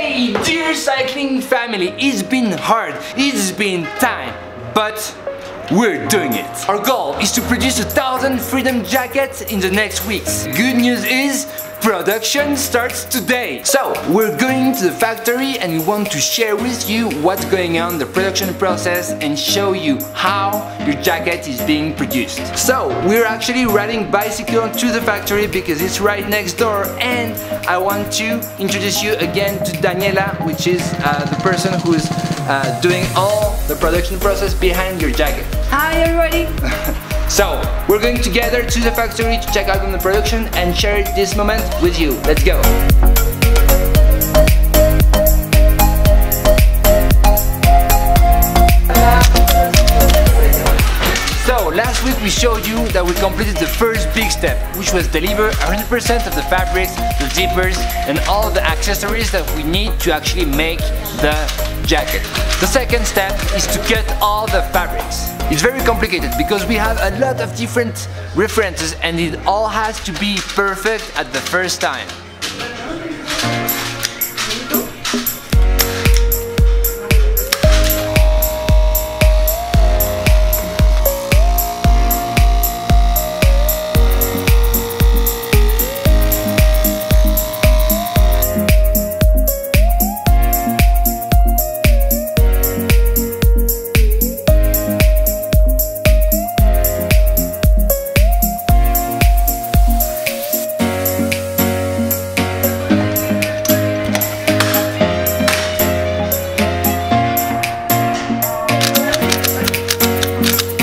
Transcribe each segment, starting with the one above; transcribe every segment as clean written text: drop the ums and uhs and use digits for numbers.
Hey, dear cycling family, it's been hard, it's been time, but we're doing it. Our goal is to produce 1,000 Freedom jackets in the next weeks. Good news is, production starts today. So, we're going to the factory and we want to share with you what's going on in the production process and show you how your jacket is being produced. So, we're actually riding bicycle to the factory because it's right next door, and I want to introduce you again to Daniela, which is the person who's doing all the production process behind your jacket. Hi everybody! So, we're going together to the factory to check out on the production and share this moment with you. Let's go! So, last week we showed you that we completed the first big step, which was deliver 100% of the fabrics, the zippers, and all of the accessories that we need to actually make the jacket. The second step is to cut all the fabrics. It's very complicated because we have a lot of different references and it all has to be perfect at the first time.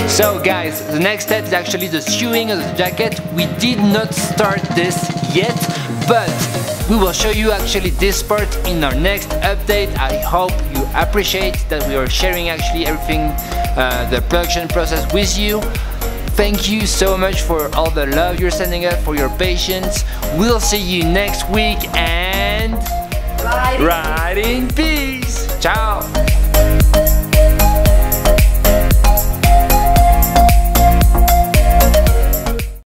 So guys, the next step is actually the sewing of the jacket. We did not start this yet, but we will show you actually this part in our next update. I hope you appreciate that we are sharing actually everything, the production process with you. Thank you so much for all the love you're sending us, for your patience. We'll see you next week and ride in peace. Ciao.